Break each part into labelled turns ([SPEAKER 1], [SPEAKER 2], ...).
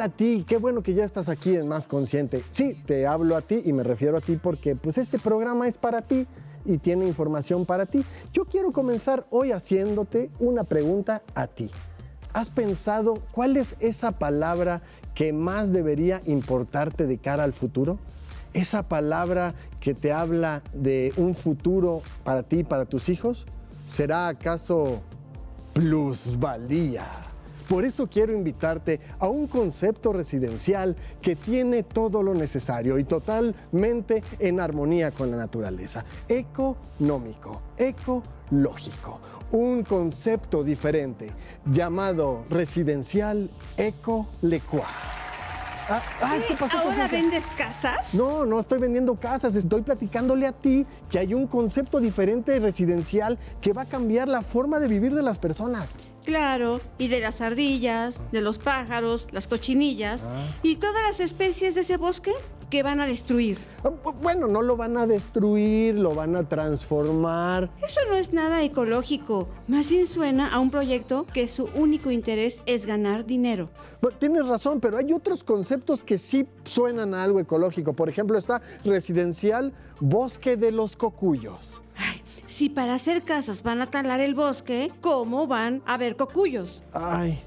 [SPEAKER 1] Hola a ti, qué bueno que ya estás aquí en Más Consciente. Sí, te hablo a ti y me refiero a ti porque pues este programa es para ti y tiene información para ti. Yo quiero comenzar hoy haciéndote una pregunta a ti. ¿Has pensado cuál es esa palabra que más debería importarte de cara al futuro? ¿Esa palabra que te habla de un futuro para ti y para tus hijos? ¿Será acaso plusvalía? Por eso quiero invitarte a un concepto residencial que tiene todo lo necesario y totalmente en armonía con la naturaleza. Económico, ecológico. Un concepto diferente llamado residencial Ecolecua.
[SPEAKER 2] ¿Qué pasó? ¿Ahora vendes casas?
[SPEAKER 1] No, no estoy vendiendo casas, estoy platicándole a ti que hay un concepto diferente residencial que va a cambiar la forma de vivir de las personas.
[SPEAKER 2] Claro, y de las ardillas, de los pájaros, las cochinillas y todas las especies de ese bosque que van a destruir.
[SPEAKER 1] Bueno, no lo van a destruir, lo van a transformar.
[SPEAKER 2] Eso no es nada ecológico, más bien suena a un proyecto que su único interés es ganar dinero.
[SPEAKER 1] Tienes razón, pero hay otros conceptos que sí suenan a algo ecológico. Por ejemplo, está residencial Bosque de los Cocuyos.
[SPEAKER 2] Ay, si para hacer casas van a talar el bosque, ¿cómo van a haber cocuyos?
[SPEAKER 1] Ay,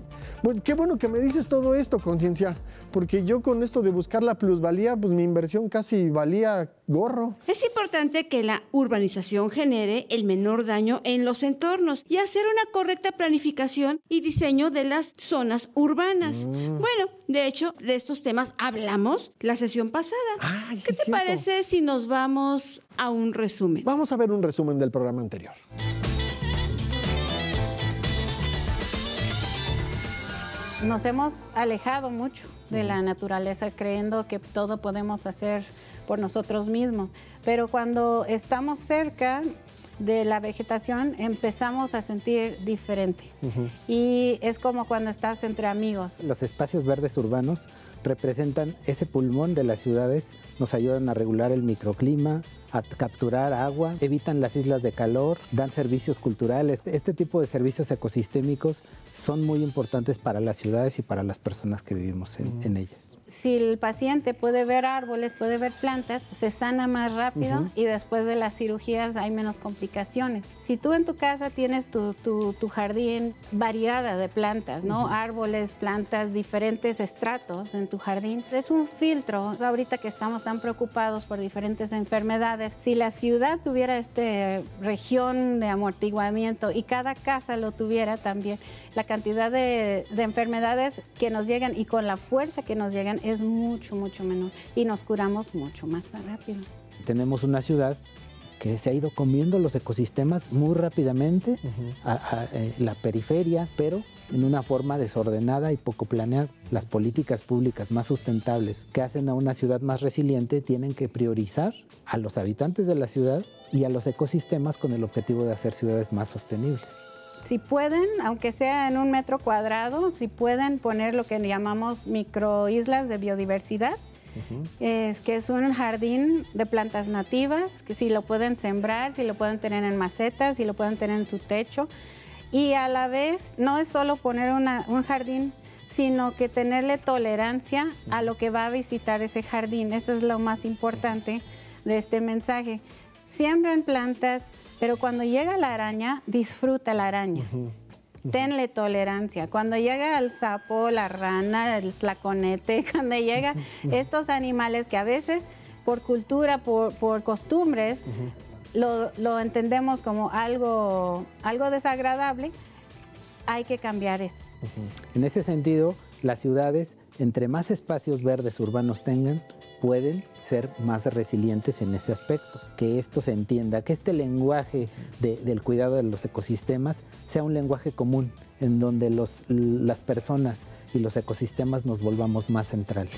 [SPEAKER 1] pues qué bueno que me dices todo esto, Conciencia, porque yo con esto de buscar la plusvalía, pues mi inversión casi valía gorro.
[SPEAKER 2] Es importante que la urbanización genere el menor daño en los entornos y hacer una correcta planificación y diseño de las zonas urbanas. Bueno, de hecho, de estos temas hablamos la sesión pasada.
[SPEAKER 1] Ay,
[SPEAKER 2] ¿Qué te parece si nos vamos a un resumen?
[SPEAKER 1] Vamos a ver un resumen del programa anterior.
[SPEAKER 3] Nos hemos alejado mucho de la naturaleza, creyendo que todo podemos hacer por nosotros mismos. Pero cuando estamos cerca de la vegetación, empezamos a sentir diferente. Y es como cuando estás entre amigos.
[SPEAKER 4] Los espacios verdes urbanos representan ese pulmón de las ciudades, nos ayudan a regular el microclima, a capturar agua, evitan las islas de calor, dan servicios culturales. Este tipo de servicios ecosistémicos son muy importantes para las ciudades y para las personas que vivimos en ellas.
[SPEAKER 3] Si el paciente puede ver árboles, puede ver plantas, se sana más rápido y después de las cirugías hay menos complicaciones. Si tú en tu casa tienes tu jardín variada de plantas, ¿no? Árboles, plantas, diferentes estratos en tu jardín, es un filtro. Ahorita que estamos tan preocupados por diferentes enfermedades, si la ciudad tuviera esta región de amortiguamiento y cada casa lo tuviera también, la cantidad de enfermedades que nos llegan y con la fuerza que nos llegan es mucho, mucho menor y nos curamos mucho más rápido.
[SPEAKER 4] Tenemos una ciudad que se ha ido comiendo los ecosistemas muy rápidamente, la periferia, pero en una forma desordenada y poco planeada. Las políticas públicas más sustentables que hacen a una ciudad más resiliente tienen que priorizar a los habitantes de la ciudad y a los ecosistemas con el objetivo de hacer ciudades más sostenibles.
[SPEAKER 3] Si pueden, aunque sea en 1 metro cuadrado, si pueden poner lo que llamamos microislas de biodiversidad, que es un jardín de plantas nativas, que si lo pueden sembrar, si lo pueden tener en macetas, si lo pueden tener en su techo. Y a la vez, no es solo poner un jardín, sino que tenerle tolerancia a lo que va a visitar ese jardín. Eso es lo más importante de este mensaje. Siembran plantas, pero cuando llega la araña, disfruta la araña. Tenle tolerancia. Cuando llega el sapo, la rana, el tlaconete, cuando llega estos animales que a veces por cultura, por costumbres, lo entendemos como algo desagradable, hay que cambiar eso.
[SPEAKER 4] En ese sentido, las ciudades, entre más espacios verdes urbanos tengan, pueden ser más resilientes en ese aspecto. Que esto se entienda, que este lenguaje del cuidado de los ecosistemas sea un lenguaje común, en donde las personas y los ecosistemas nos volvamos más centrales.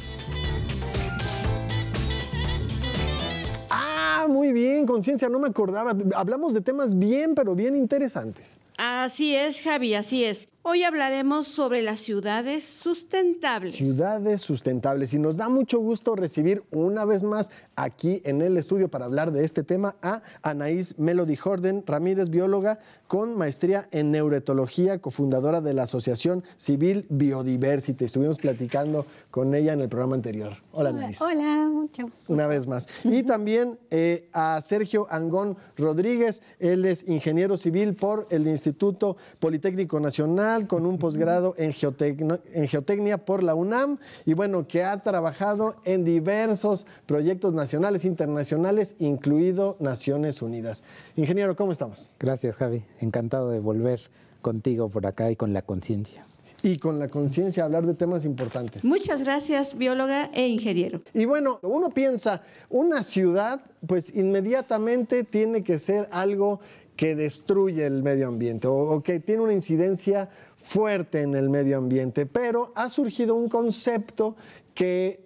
[SPEAKER 1] Muy bien, Conciencia, no me acordaba. Hablamos de temas bien, pero bien interesantes.
[SPEAKER 2] Así es, Javi, así es. Hoy hablaremos sobre las ciudades sustentables.
[SPEAKER 1] Ciudades sustentables. Y nos da mucho gusto recibir una vez más aquí en el estudio para hablar de este tema a Anaís Melody Jordan Ramírez, bióloga con maestría en neuroetología, cofundadora de la Asociación Civil Biodiversity. Estuvimos platicando con ella en el programa anterior. Hola, Anaís.
[SPEAKER 3] Hola, mucho.
[SPEAKER 1] Una vez más. Y también a Sergio Angón Rodríguez. Él es ingeniero civil por el Instituto Politécnico Nacional, con un posgrado en geotecnia por la UNAM, y bueno, que ha trabajado en diversos proyectos nacionales e internacionales, incluido Naciones Unidas. Ingeniero, ¿cómo estamos?
[SPEAKER 4] Gracias, Javi. Encantado de volver contigo por acá y con la conciencia.
[SPEAKER 1] Y con la conciencia hablar de temas importantes.
[SPEAKER 2] Muchas gracias, bióloga e ingeniero.
[SPEAKER 1] Y bueno, uno piensa, una ciudad, pues inmediatamente tiene que ser algo que destruye el medio ambiente o que tiene una incidencia fuerte en el medio ambiente, pero ha surgido un concepto que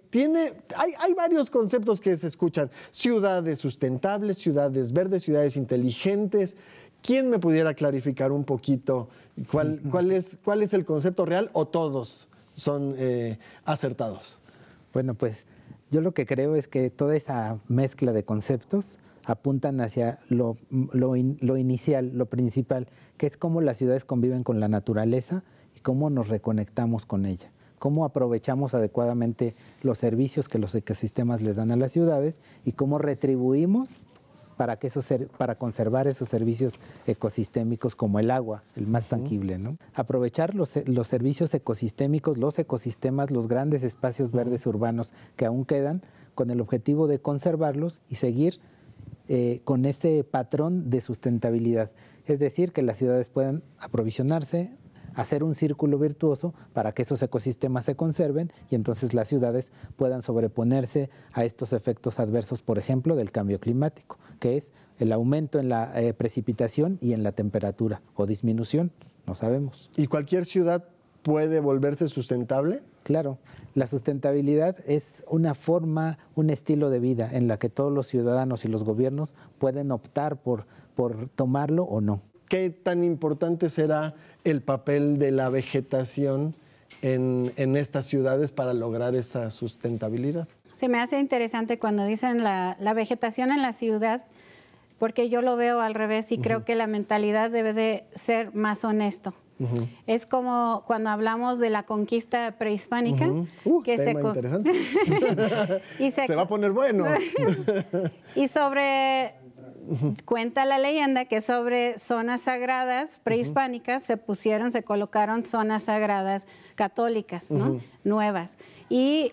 [SPEAKER 1] hay varios conceptos que se escuchan: ciudades sustentables, ciudades verdes, ciudades inteligentes. ¿Quién me pudiera clarificar un poquito cuál es el concepto real, o todos son acertados?
[SPEAKER 4] Bueno, pues yo lo que creo es que toda esa mezcla de conceptos apuntan hacia lo inicial, lo principal, que es cómo las ciudades conviven con la naturaleza y cómo nos reconectamos con ella, cómo aprovechamos adecuadamente los servicios que los ecosistemas les dan a las ciudades y cómo retribuimos para conservar esos servicios ecosistémicos, como el agua, el más tangible, ¿no? Aprovechar los servicios ecosistémicos, los ecosistemas, los grandes espacios verdes urbanos que aún quedan, con el objetivo de conservarlos y seguir con ese patrón de sustentabilidad. Es decir, que las ciudades puedan aprovisionarse, hacer un círculo virtuoso para que esos ecosistemas se conserven y entonces las ciudades puedan sobreponerse a estos efectos adversos, por ejemplo, del cambio climático, que es el aumento en la precipitación y en la temperatura, o disminución, no sabemos.
[SPEAKER 1] ¿Y cualquier ciudad puede volverse sustentable?
[SPEAKER 4] Claro, la sustentabilidad es una forma, un estilo de vida en la que todos los ciudadanos y los gobiernos pueden optar por tomarlo o no.
[SPEAKER 1] ¿Qué tan importante será el papel de la vegetación en estas ciudades para lograr esa sustentabilidad?
[SPEAKER 3] Se me hace interesante cuando dicen la vegetación en la ciudad, porque yo lo veo al revés y creo que la mentalidad debe de ser más honesto. Es como cuando hablamos de la conquista prehispánica.
[SPEAKER 1] Que tema interesante.
[SPEAKER 3] y
[SPEAKER 1] se va a poner bueno.
[SPEAKER 3] Y cuenta la leyenda que sobre zonas sagradas prehispánicas se colocaron zonas sagradas católicas, ¿no? Nuevas. Y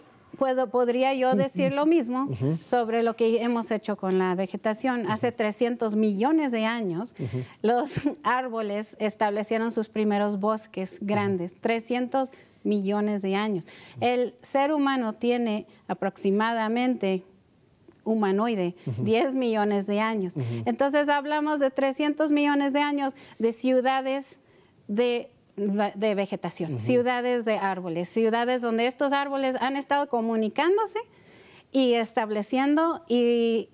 [SPEAKER 3] podría yo decir lo mismo sobre lo que hemos hecho con la vegetación. Hace 300 millones de años, los árboles establecieron sus primeros bosques grandes, 300 millones de años. El ser humano tiene aproximadamente humanoide, 10 millones de años. Entonces hablamos de 300 millones de años de ciudades de vegetación, ciudades de árboles, ciudades donde estos árboles han estado comunicándose y estableciendo, y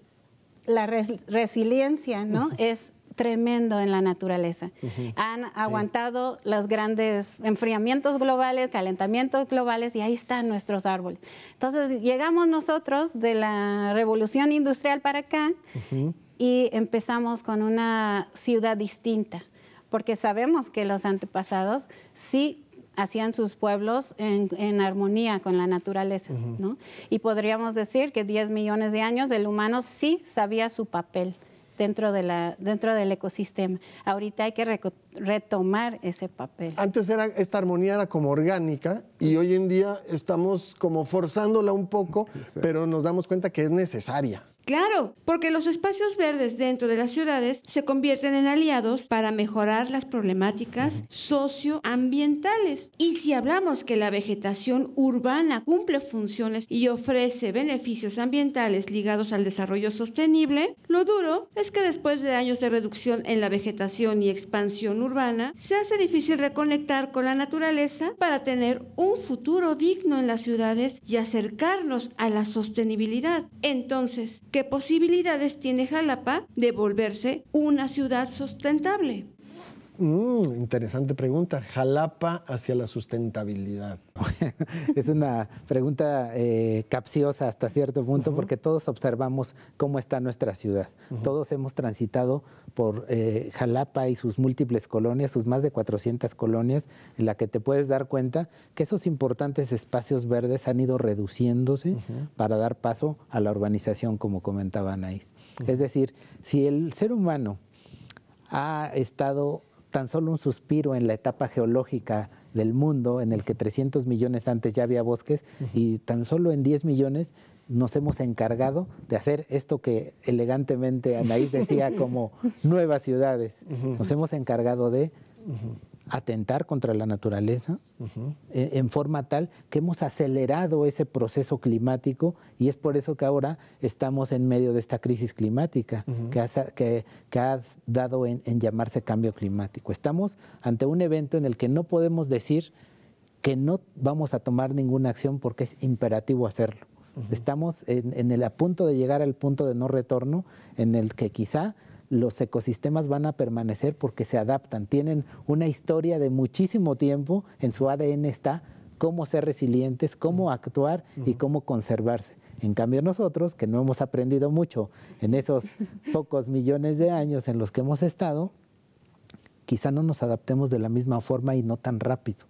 [SPEAKER 3] la resiliencia, ¿no? Es tremendo en la naturaleza. Han aguantado los grandes enfriamientos globales, calentamientos globales, y ahí están nuestros árboles. Entonces llegamos nosotros de la revolución industrial para acá y empezamos con una ciudad distinta, porque sabemos que los antepasados sí hacían sus pueblos en armonía con la naturaleza, ¿no? Y podríamos decir que 10 millones de años el humano sí sabía su papel dentro del ecosistema. Ahorita hay que retomar ese papel.
[SPEAKER 1] Antes esta armonía era como orgánica, y hoy en día estamos como forzándola un poco, pero nos damos cuenta que es necesaria.
[SPEAKER 2] Claro, porque los espacios verdes dentro de las ciudades se convierten en aliados para mejorar las problemáticas socioambientales. Y si hablamos que la vegetación urbana cumple funciones y ofrece beneficios ambientales ligados al desarrollo sostenible, lo duro es que después de años de reducción en la vegetación y expansión urbana, se hace difícil reconectar con la naturaleza para tener un futuro digno en las ciudades y acercarnos a la sostenibilidad. Entonces, ¿qué posibilidades tiene Jalapa de volverse una ciudad sustentable?
[SPEAKER 1] Interesante pregunta. Jalapa hacia la sustentabilidad.
[SPEAKER 4] Es una pregunta capciosa hasta cierto punto, porque todos observamos cómo está nuestra ciudad. Todos hemos transitado por Jalapa y sus múltiples colonias, sus más de 400 colonias, en la que te puedes dar cuenta que esos importantes espacios verdes han ido reduciéndose para dar paso a la urbanización, como comentaba Anaís. Es decir, si el ser humano ha estado tan solo un suspiro en la etapa geológica del mundo, en el que 300 millones antes ya había bosques, y tan solo en 10 millones nos hemos encargado de hacer esto que elegantemente Anaís decía como nuevas ciudades. Nos hemos encargado de atentar contra la naturaleza en forma tal que hemos acelerado ese proceso climático, y es por eso que ahora estamos en medio de esta crisis climática que ha dado en llamarse cambio climático. Estamos ante un evento en el que no podemos decir que no vamos a tomar ninguna acción porque es imperativo hacerlo. Estamos a punto de llegar al punto de no retorno, en el que quizá los ecosistemas van a permanecer porque se adaptan, tienen una historia de muchísimo tiempo, en su ADN está cómo ser resilientes, cómo actuar y cómo conservarse. En cambio nosotros, que no hemos aprendido mucho en esos pocos millones de años en los que hemos estado, quizá no nos adaptemos de la misma forma y no tan rápido.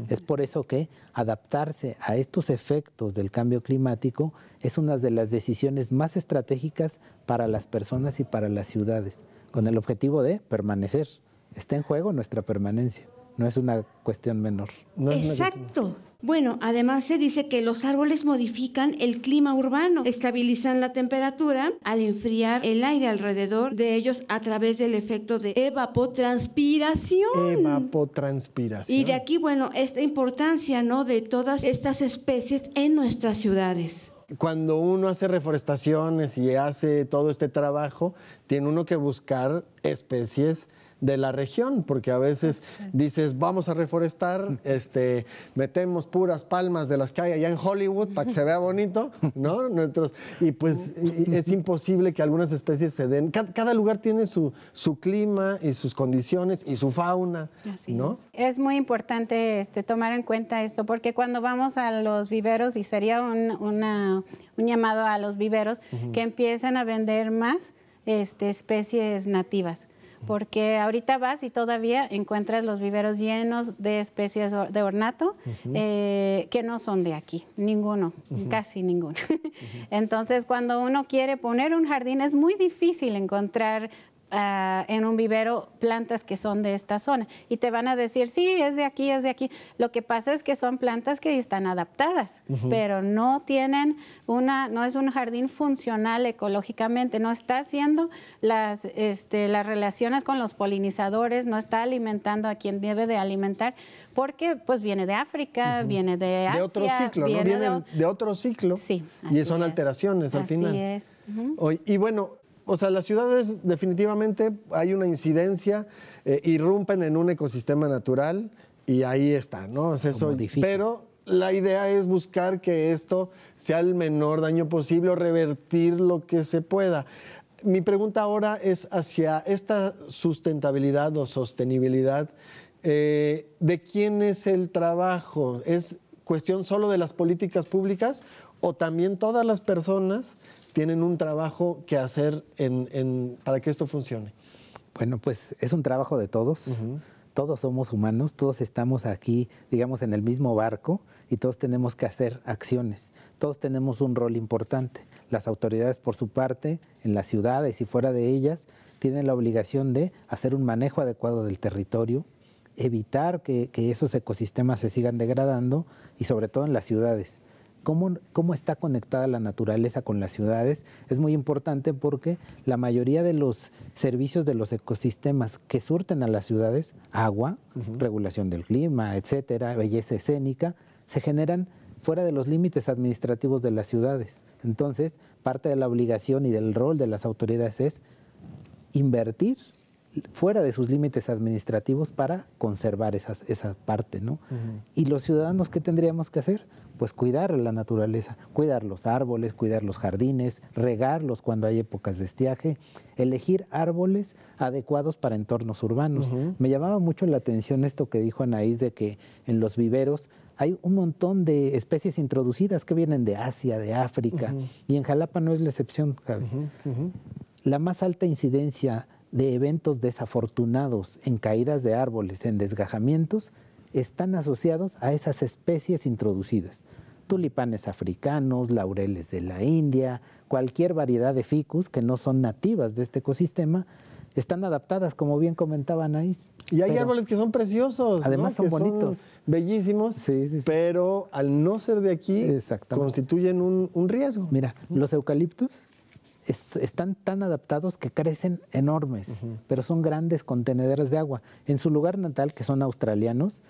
[SPEAKER 4] Es por eso que adaptarse a estos efectos del cambio climático es una de las decisiones más estratégicas para las personas y para las ciudades, con el objetivo de permanecer. Está en juego nuestra permanencia, no es una cuestión menor.
[SPEAKER 2] Exacto. Bueno, además se dice que los árboles modifican el clima urbano, estabilizan la temperatura al enfriar el aire alrededor de ellos a través del efecto de evapotranspiración.
[SPEAKER 1] Evapotranspiración.
[SPEAKER 2] Y de aquí, bueno, esta importancia, ¿no?, de todas estas especies en nuestras ciudades.
[SPEAKER 1] Cuando uno hace reforestaciones y hace todo este trabajo, tiene uno que buscar especies de la región, porque a veces dices, vamos a reforestar, metemos puras palmas de las que hay allá en Hollywood para que se vea bonito, ¿no? Y pues es imposible que algunas especies se den. Cada lugar tiene su clima y sus condiciones y su fauna, ¿no?
[SPEAKER 3] Es muy importante tomar en cuenta esto, porque cuando vamos a los viveros, y sería un llamado a los viveros, que empiecen a vender más especies nativas. Porque ahorita vas y todavía encuentras los viveros llenos de especies de ornato que no son de aquí, ninguno, casi ninguno. Entonces, cuando uno quiere poner un jardín, es muy difícil encontrar en un vivero plantas que son de esta zona, y te van a decir, sí, es de aquí, es de aquí. Lo que pasa es que son plantas que están adaptadas, pero no tienen no es un jardín funcional ecológicamente, no está haciendo las relaciones con los polinizadores, no está alimentando a quien debe de alimentar, porque pues viene de África, viene de Asia.
[SPEAKER 1] De otro ciclo, ¿no? Viene de otro ciclo.
[SPEAKER 3] Sí.
[SPEAKER 1] Y son alteraciones al final.
[SPEAKER 3] Así es.
[SPEAKER 1] Y bueno, o sea, las ciudades definitivamente hay una incidencia, irrumpen en un ecosistema natural y ahí está, ¿no? Es eso, pero la idea es buscar que esto sea el menor daño posible o revertir lo que se pueda. Mi pregunta ahora es hacia esta sustentabilidad o sostenibilidad. ¿De quién es el trabajo? ¿Es cuestión solo de las políticas públicas o también todas las personas tienen un trabajo que hacer para que esto funcione?
[SPEAKER 4] Bueno, pues es un trabajo de todos. Todos somos humanos, todos estamos aquí, digamos, en el mismo barco, y todos tenemos que hacer acciones. Todos tenemos un rol importante. Las autoridades, por su parte, en las ciudades y fuera de ellas, tienen la obligación de hacer un manejo adecuado del territorio, evitar que esos ecosistemas se sigan degradando, y sobre todo en las ciudades. ¿Cómo está conectada la naturaleza con las ciudades? Es muy importante porque la mayoría de los servicios de los ecosistemas que surten a las ciudades, agua, regulación del clima, etcétera, belleza escénica, se generan fuera de los límites administrativos de las ciudades. Entonces, parte de la obligación y del rol de las autoridades es invertir fuera de sus límites administrativos para conservar esa parte, ¿no? Y los ciudadanos, ¿qué tendríamos que hacer? Pues cuidar la naturaleza, cuidar los árboles, cuidar los jardines, regarlos cuando hay épocas de estiaje, elegir árboles adecuados para entornos urbanos. Me llamaba mucho la atención esto que dijo Anaís de que en los viveros hay un montón de especies introducidas que vienen de Asia, de África, y en Jalapa no es la excepción, Javi. La más alta incidencia de eventos desafortunados en caídas de árboles, en desgajamientos, están asociados a esas especies introducidas. Tulipanes africanos, laureles de la India, cualquier variedad de ficus que no son nativas de este ecosistema, están adaptadas, como bien comentaba Anaís.
[SPEAKER 1] Y hay árboles que son preciosos,
[SPEAKER 4] además,
[SPEAKER 1] ¿no?
[SPEAKER 4] son bonitos.
[SPEAKER 1] Son bellísimos, pero al no ser de aquí, constituyen un riesgo.
[SPEAKER 4] Mira, los eucaliptos están tan adaptados que crecen enormes, pero son grandes contenedores de agua. En su lugar natal, que son australianos,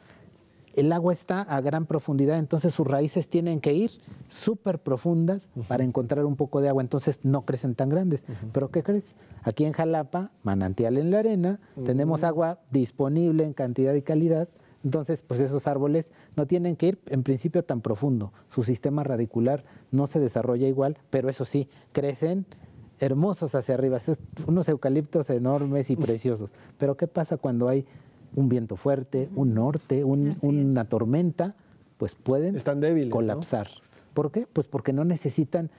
[SPEAKER 4] el agua está a gran profundidad, entonces sus raíces tienen que ir súper profundas para encontrar un poco de agua, entonces no crecen tan grandes. ¿Pero qué crees? Aquí en Jalapa, manantial en la arena, tenemos agua disponible en cantidad y calidad, entonces pues esos árboles no tienen que ir en principio tan profundo, su sistema radicular no se desarrolla igual, pero eso sí, crecen hermosos hacia arriba, unos eucaliptos enormes y preciosos. Pero ¿qué pasa cuando hay un viento fuerte, un norte, una tormenta? Pues pueden colapsar. ¿No? ¿Por qué? Pues porque no necesitan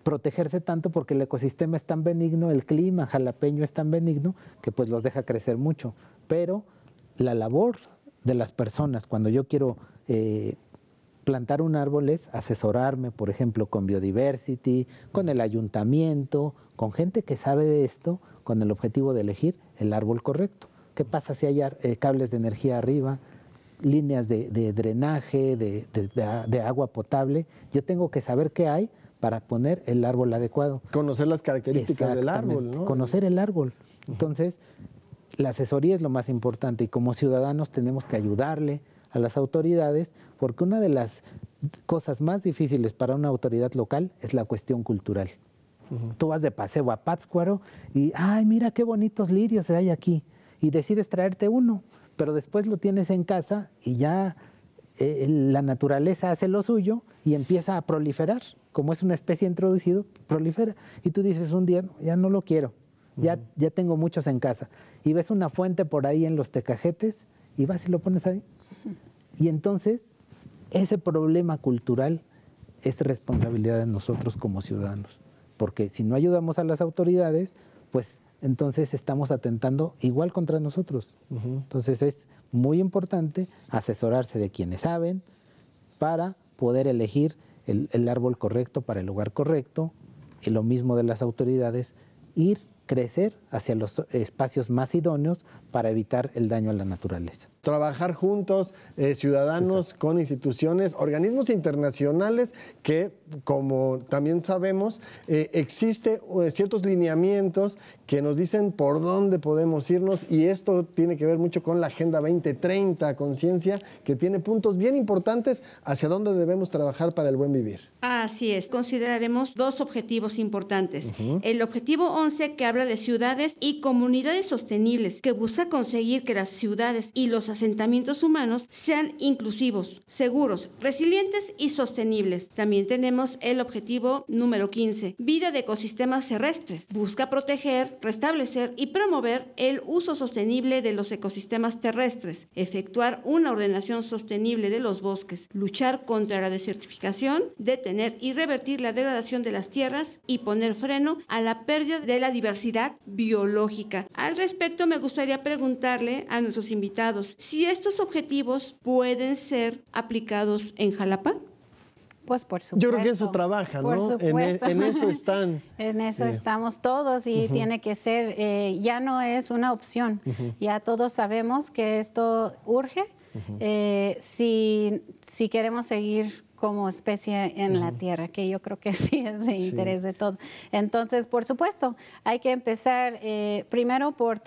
[SPEAKER 4] protegerse tanto, porque el ecosistema es tan benigno, el clima jalapeño es tan benigno, que pues los deja crecer mucho. Pero la labor de las personas, cuando yo quiero plantar un árbol, es asesorarme, por ejemplo, con Biodiversity, con el ayuntamiento, con gente que sabe de esto, con el objetivo de elegir el árbol correcto. ¿Qué pasa si hay cables de energía arriba, líneas de drenaje, de agua potable? Yo tengo que saber qué hay para poner el árbol adecuado.
[SPEAKER 1] Conocer las características del árbol, ¿no?
[SPEAKER 4] Conocer el árbol. Entonces, la asesoría es lo más importante y como ciudadanos tenemos que ayudarle a las autoridades, porque una de las cosas más difíciles para una autoridad local es la cuestión cultural. Tú vas de paseo a Pátzcuaro y, ¡ay, mira qué bonitos lirios hay aquí! Y decides traerte uno, pero después lo tienes en casa y ya la naturaleza hace lo suyo y empieza a proliferar. Como es una especie introducida, prolifera. Y tú dices un día, ya no lo quiero, ya tengo muchos en casa. Y ves una fuente por ahí en los tecajetes y vas y lo pones ahí. Y entonces, ese problema cultural es responsabilidad de nosotros como ciudadanos. Porque si no ayudamos a las autoridades, pues entonces estamos atentando igual contra nosotros. Entonces es muy importante asesorarse de quienes saben para poder elegir el árbol correcto para el lugar correcto, y lo mismo de las autoridades, crecer hacia los espacios más idóneos para evitar el daño a la naturaleza.
[SPEAKER 1] Trabajar juntos, ciudadanos con instituciones, organismos internacionales que, como también sabemos, existen ciertos lineamientos que nos dicen por dónde podemos irnos, y esto tiene que ver mucho con la Agenda 2030, conciencia, que tiene puntos bien importantes hacia dónde debemos trabajar para el buen vivir.
[SPEAKER 2] Así es, consideraremos dos objetivos importantes. El objetivo 11, que habla de ciudades y comunidades sostenibles, que busca conseguir que las ciudades y los asentamientos humanos sean inclusivos, seguros, resilientes y sostenibles. También tenemos el objetivo número 15, vida de ecosistemas terrestres. Busca proteger, restablecer y promover el uso sostenible de los ecosistemas terrestres, efectuar una ordenación sostenible de los bosques, luchar contra la desertificación, detener y revertir la degradación de las tierras y poner freno a la pérdida de la diversidad biológica. Al respecto, me gustaría preguntarle a nuestros invitados si estos objetivos pueden ser aplicados en Jalapa.
[SPEAKER 3] Pues por supuesto.
[SPEAKER 1] Yo creo que eso trabaja, ¿no? En eso están.
[SPEAKER 3] En eso estamos todos y tiene que ser, ya no es una opción. Ya todos sabemos que esto urge si queremos seguir como especie en la Tierra, que yo creo que sí es de interés de todos. Entonces, por supuesto, hay que empezar primero por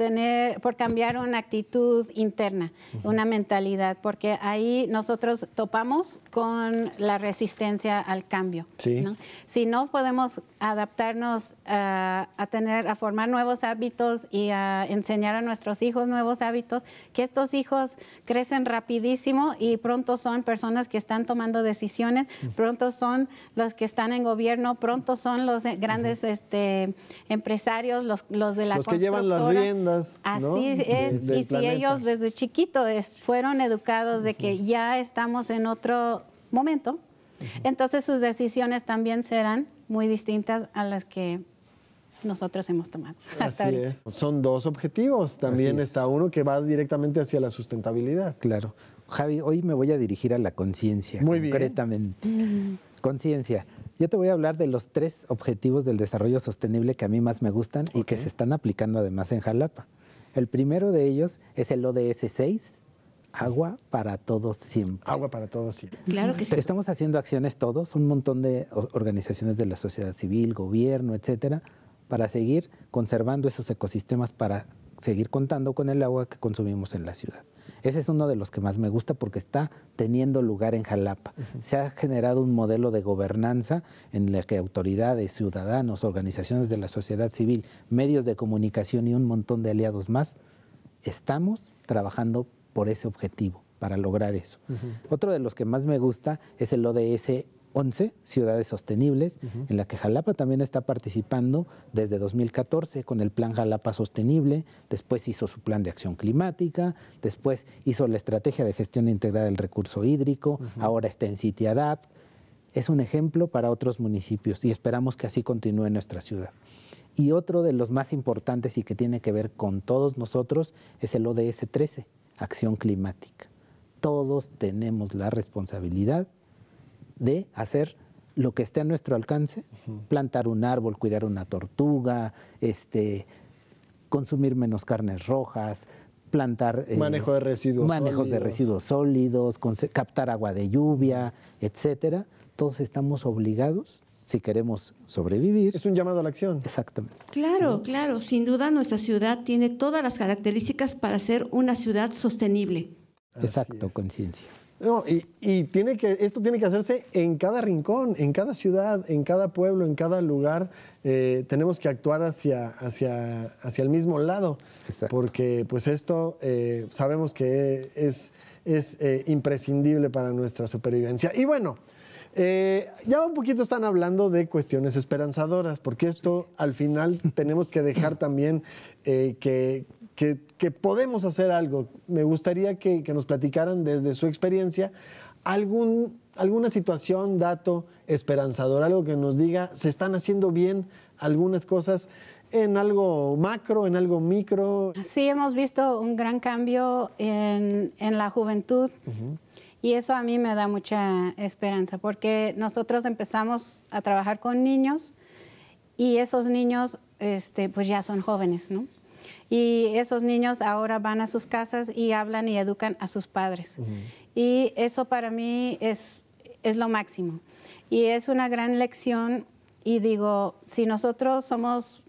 [SPEAKER 3] cambiar una actitud interna, una mentalidad, porque ahí nosotros topamos con la resistencia al cambio, ¿no? Si no podemos adaptarnos a formar nuevos hábitos y a enseñar a nuestros hijos nuevos hábitos, que estos hijos crecen rapidísimo y pronto son personas que están tomando decisiones, pronto son los que están en gobierno, pronto son los grandes empresarios, los de la constructora.
[SPEAKER 1] Los que llevan las riendas, ¿no?
[SPEAKER 3] Así es, y si ellos desde chiquitos fueron educados de que ya estamos en otro momento, entonces sus decisiones también serán muy distintas a las que nosotros hemos tomado hasta
[SPEAKER 1] Así
[SPEAKER 3] ahorita.
[SPEAKER 1] es. Son dos objetivos. También está uno que va directamente hacia la sustentabilidad.
[SPEAKER 4] Claro. Javi, hoy me voy a dirigir a la conciencia, concretamente. Conciencia. Yo te voy a hablar de los 3 objetivos del desarrollo sostenible que a mí más me gustan y que se están aplicando además en Jalapa. El primero de ellos es el ODS 6, agua para todos siempre.
[SPEAKER 1] Agua para todos siempre.
[SPEAKER 2] Claro que sí.
[SPEAKER 4] Estamos haciendo acciones todos, un montón de organizaciones de la sociedad civil, gobierno, etcétera, para seguir conservando esos ecosistemas, para seguir contando con el agua que consumimos en la ciudad. Ese es uno de los que más me gusta porque está teniendo lugar en Jalapa. Se ha generado un modelo de gobernanza en el que autoridades, ciudadanos, organizaciones de la sociedad civil, medios de comunicación y un montón de aliados más, estamos trabajando por ese objetivo, para lograr eso. Otro de los que más me gusta es el ODS 11, Ciudades Sostenibles, en la que Jalapa también está participando desde 2014 con el Plan Jalapa Sostenible, después hizo su Plan de Acción Climática, después hizo la Estrategia de Gestión Integrada del Recurso Hídrico, ahora está en City Adapt. Es un ejemplo para otros municipios y esperamos que así continúe en nuestra ciudad. Y otro de los más importantes y que tiene que ver con todos nosotros es el ODS 13, Acción Climática. Todos tenemos la responsabilidad de hacer lo que esté a nuestro alcance, plantar un árbol, cuidar una tortuga, consumir menos carnes rojas, plantar...
[SPEAKER 1] manejo de residuos
[SPEAKER 4] manejos de residuos sólidos, captar agua de lluvia, etcétera. Todos estamos obligados, si queremos sobrevivir.
[SPEAKER 1] Es un llamado a la acción.
[SPEAKER 4] Exactamente.
[SPEAKER 2] Claro, claro. Sin duda nuestra ciudad tiene todas las características para ser una ciudad sostenible.
[SPEAKER 4] Exacto, conciencia.
[SPEAKER 1] No, y esto tiene que hacerse en cada rincón, en cada ciudad, en cada pueblo, en cada lugar. Tenemos que actuar hacia el mismo lado. Exacto. Porque pues esto sabemos que es imprescindible para nuestra supervivencia. Y bueno, ya un poquito están hablando de cuestiones esperanzadoras, porque esto al final tenemos que dejar también que podemos hacer algo. Me gustaría que nos platicaran desde su experiencia alguna situación, dato esperanzador, algo que nos diga, se están haciendo bien algunas cosas en algo macro, en algo micro.
[SPEAKER 3] Sí, hemos visto un gran cambio en la juventud. Y eso a mí me da mucha esperanza, porque nosotros empezamos a trabajar con niños y esos niños pues ya son jóvenes, ¿no? Y esos niños ahora van a sus casas y hablan y educan a sus padres. Y eso para mí es lo máximo. Y es una gran lección. Y digo, si nosotros somos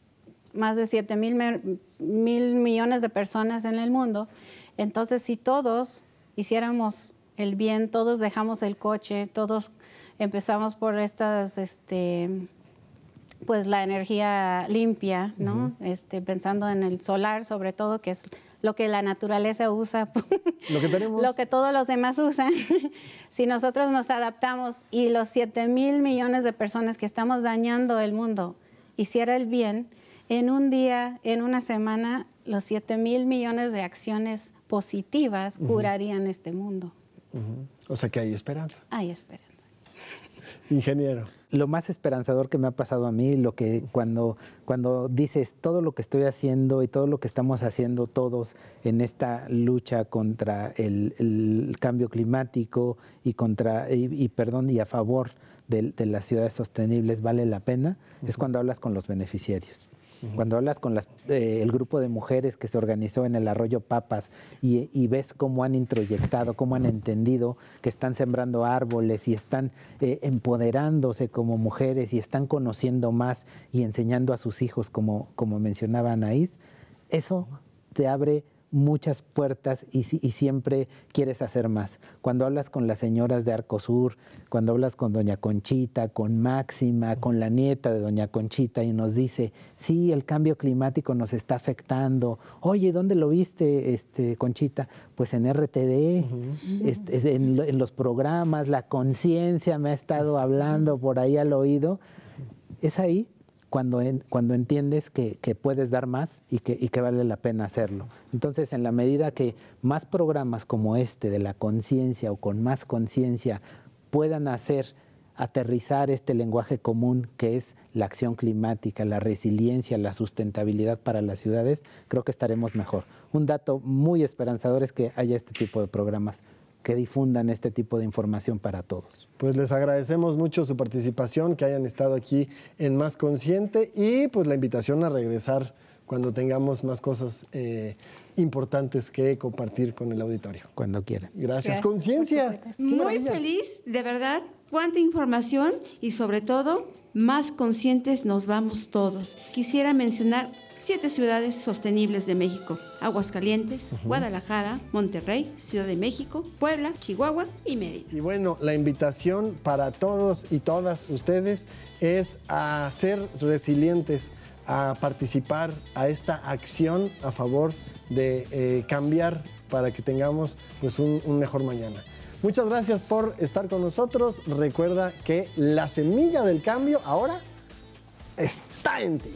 [SPEAKER 3] más de 7,000 millones de personas en el mundo, entonces si todos hiciéramos el bien, todos dejamos el coche, todos empezamos por estas, pues la energía limpia, ¿no? Pensando en el solar sobre todo, que es lo que la naturaleza usa,
[SPEAKER 1] lo que tenemos,
[SPEAKER 3] lo que todos los demás usan. Si nosotros nos adaptamos y los 7,000 millones de personas que estamos dañando el mundo hiciera el bien, en un día, en una semana, los 7,000 millones de acciones positivas curarían este mundo.
[SPEAKER 1] O sea que hay esperanza.
[SPEAKER 3] Hay esperanza.
[SPEAKER 1] Ingeniero.
[SPEAKER 4] Lo más esperanzador que me ha pasado a mí, lo que cuando dices todo lo que estoy haciendo y todo lo que estamos haciendo todos en esta lucha contra el cambio climático y a favor de las ciudades sostenibles vale la pena, es cuando hablas con los beneficiarios. Cuando hablas con el grupo de mujeres que se organizó en el Arroyo Papas y ves cómo han introyectado, cómo han entendido que están sembrando árboles y están empoderándose como mujeres y están conociendo más y enseñando a sus hijos, como mencionaba Anaís, eso te abre muchas puertas y siempre quieres hacer más. Cuando hablas con las señoras de Arcosur, cuando hablas con doña Conchita, con Máxima, con la nieta de doña Conchita y nos dice, sí, el cambio climático nos está afectando. Oye, ¿dónde lo viste, Conchita? Pues en RTD, en los programas, la conciencia me ha estado hablando por ahí al oído. Es ahí cuando entiendes que puedes dar más y que vale la pena hacerlo. Entonces, en la medida que más programas como este de la conciencia o con más conciencia puedan aterrizar este lenguaje común que es la acción climática, la resiliencia, la sustentabilidad para las ciudades, creo que estaremos mejor. Un dato muy esperanzador es que haya este tipo de programas que difundan este tipo de información para todos.
[SPEAKER 1] Pues les agradecemos mucho su participación, que hayan estado aquí en Más Consciente y pues la invitación a regresar cuando tengamos más cosas importantes que compartir con el auditorio.
[SPEAKER 4] Cuando quieran.
[SPEAKER 1] Gracias. Conciencia.
[SPEAKER 2] Muy feliz, de verdad. Cuánta información y sobre todo, más conscientes nos vamos todos. Quisiera mencionar 7 ciudades sostenibles de México: Aguascalientes, Guadalajara, Monterrey, Ciudad de México, Puebla, Chihuahua y Mérida.
[SPEAKER 1] Y bueno, la invitación para todos y todas ustedes es a ser resilientes, a participar a esta acción a favor de cambiar para que tengamos pues un mejor mañana. Muchas gracias por estar con nosotros. Recuerda que la semilla del cambio ahora está en ti.